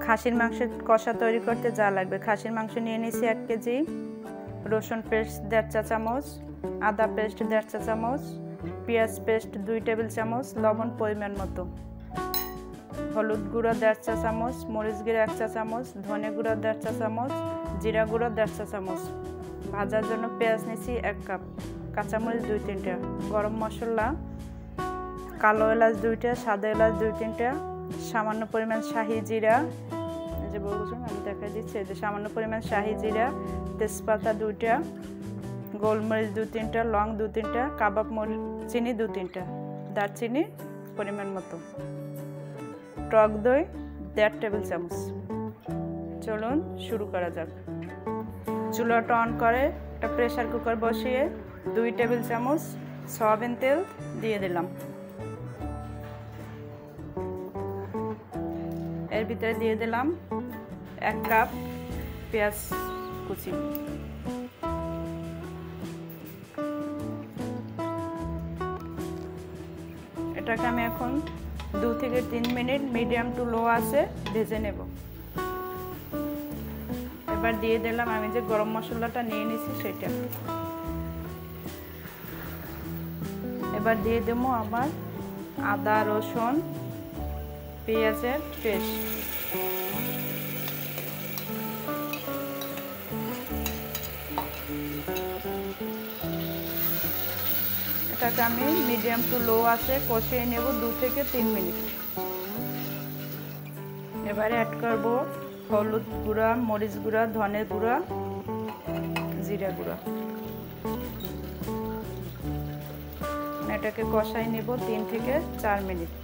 খাসির মাংস কষা তৈরি করতে যা লাগবে, খাসির মাংস নিয়ে নিয়েছি 1 কেজি, রসুন পেস্ট 1.5 চা চামচ, আদা পেস্ট 1.5 চা চামচ, পেঁয়াজ পেস্ট 2 টেবিল চামচ, লবণ পরিমাণ মতো, হলুদ গুঁড়ো 1.5 চা চামচ, মরিচ গুঁড়ো 1 চা চামচ, ধনে গুঁড়ো 1.5 চা চামচ, জিরা গুঁড়ো 1.5 চা চামচ। ভাজার জন্য পেঁয়াজ নিয়েছি 1 কাপ, কাঁচামরিচ 2-3টা, গরম মশলা কালো এলাচ 2টা, সাদা এলাচ 2-3টা, সামান্য পরিমাণ শাহি জিরা, এই যে বলছেন আমি দেখাই দিচ্ছি, এই যে সামান্য পরিমাণ শাহি জিরা, তেজপাতা 2টা, গোলমরিচ 2-3টা, লং 2-3টা, কাবাব চিনি 2-3টা, দারচিনি পরিমাণ মতো, টক দই 1.5 টেবিল চামচ। চলুন শুরু করা যাক। চুলাটা অন করে একটা প্রেসার কুকার বসিয়ে 2 টেবিল চামচ সয়াবিন তেল দিয়ে দিলাম। এর ভিতরে দিয়ে দিলাম 1 কাপ পেঁয়াজ কুচি, এটাকে আমি এখন 2 থেকে 3 মিনিট মিডিয়াম টু লো আছে ভেজে নেব। এবার দিয়ে দিলাম আমি যে গরম মশলাটা নিয়ে নিয়েছি সেটা। এবার দিয়ে দেবো আমার আদা রসুন পেঁয়াজের পেস্ট, এটাকে আমি মিডিয়াম টু লো আছে কষিয়ে নেব 2 থেকে 3 মিনিট। এবারে অ্যাড করব হলুদ গুঁড়া, মরিচ গুঁড়া, ধনে গুঁড়া, জিরা গুঁড়া, এটাকে কষাই নেব 3 থেকে 4 মিনিট।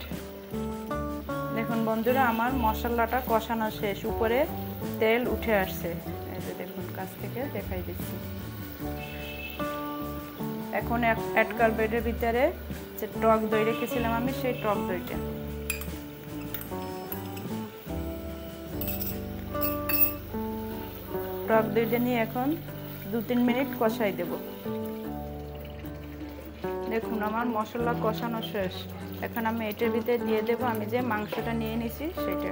দেখুন বন্ধুরা আমার মশলাটা কষানো শেষ, উপরে তেল উঠে আসছে, এই যে দেখুন কাছ থেকে দেখাই দিচ্ছি। এখন অ্যাড করব এর ভিতরে যে টক দই রেখেছিলাম আমি, সেই টক দইটা। টক দইটা নিয়ে এখন 2-3 মিনিট কষাই দেব। দেখুন আমার মশলা কষানো শেষ, এখন আমি এটার ভিতরে দিয়ে দেব আমি যে মাংসটা নিয়ে নিয়েছি সেটা।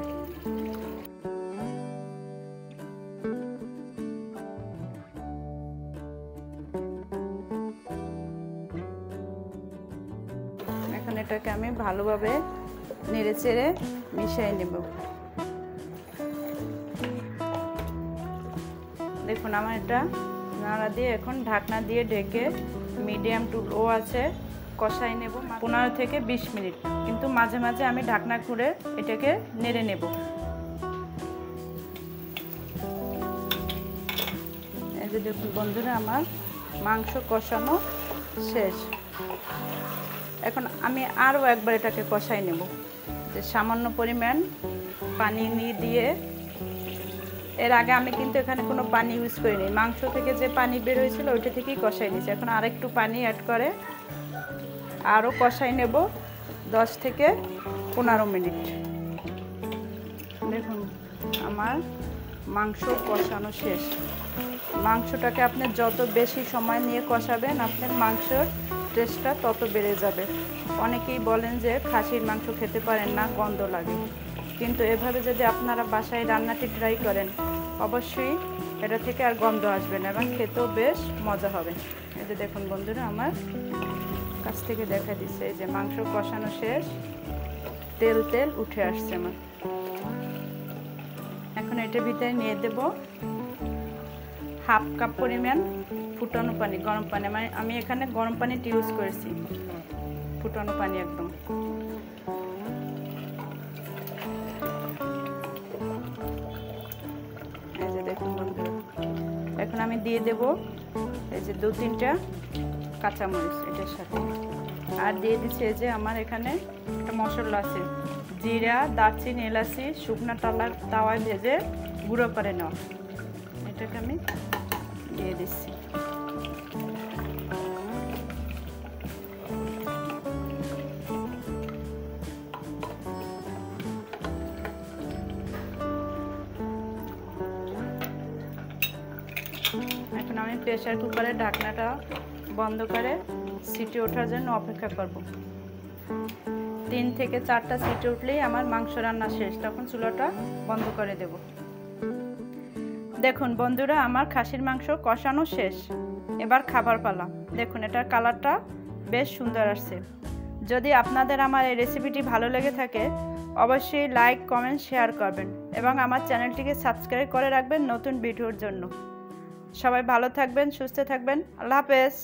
এখন এটাকে আমি ভালোভাবে নেড়ে চেড়ে মিশিয়ে নেব। দেখুন আমার এটা নাড়া দিয়ে এখন ঢাকনা দিয়ে ঢেকে মিডিয়াম টু লো আছে কষাই নেব 15 থেকে 20 মিনিট, কিন্তু মাঝে মাঝে আমি ঢাকনা খুলে এটাকে নেড়ে নেব। এই যে দেখুন বন্ধুরা আমার মাংস কষানো শেষ, এখন আমি আরও একবার এটাকে কষাই নেব। যে সামান্য পরিমাণ পানি দিয়ে, এর আগে আমি কিন্তু এখানে কোনো পানি ইউজ করিনি, মাংস থেকে যে পানি বের হয়েছিল ওইটা থেকেই কষাই নিয়েছি। এখন আরেকটু পানি অ্যাড করে আরও কষাই নেব 10 থেকে 15 মিনিট। দেখুন আমার মাংস কষানো শেষ। মাংসটাকে আপনি যত বেশি সময় নিয়ে কষাবেন আপনার মাংসের টেস্টটা তত বেড়ে যাবে। অনেকেই বলেন যে খাসির মাংস খেতে পারেন না, গন্ধ লাগে, কিন্তু এভাবে যদি আপনারা বাসায় রান্নাটি ট্রাই করেন অবশ্যই এটা থেকে আর গন্ধ আসবে না এবং খেতেও বেশ মজা হবে। এই যে দেখুন বন্ধুরা আমার কাছ থেকে দেখা দিচ্ছে, এই যে মাংস কষানো শেষ, তেল তেল উঠে আসছে আমার। এখন এটার ভিতরে নিয়ে দেব 1/2 কাপ পরিমাণ ফুটানো পানি, গরম পানি, মানে আমি এখানে গরম পানিটা ইউজ করেছি, ফুটানো পানি একদম। এই যে দেখুন বন্ধুরা এখন আমি দিয়ে দেব এই যে 2-3টা কাঁচামরিচ এটার সাথে, আর দিয়ে দিচ্ছি এই যে আমার এখানে একটা মশলা আছে, জিরা, দারচিনি, এলাচি শুকনো তাওয়ায় ভেজে গুঁড়ো করে নাও, এটাকে আমি দিয়ে দিচ্ছি। এখন আমি প্রেসার কুকারের ঢাকনাটা বন্ধ করে সিটি ওঠার জন্য অপেক্ষা করব। 3 থেকে 4টা সিটি উঠলেই আমার মাংস রান্না শেষ, তখন চুলাটা বন্ধ করে দেব। দেখুন বন্ধুরা, আমার খাসির মাংস কষানো শেষ, এবার খাবার পালা। দেখুন এটার কালারটা বেশ সুন্দর আসছে। যদি আপনাদের আমার এই রেসিপিটি ভালো লেগে থাকে অবশ্যই লাইক, কমেন্ট, শেয়ার করবেন এবং আমার চ্যানেলটিকে সাবস্ক্রাইব করে রাখবেন নতুন ভিডিওর জন্য। সবাই ভালো থাকবেন, সুস্থ থাকবেন। আল্লাহ হাফেজ।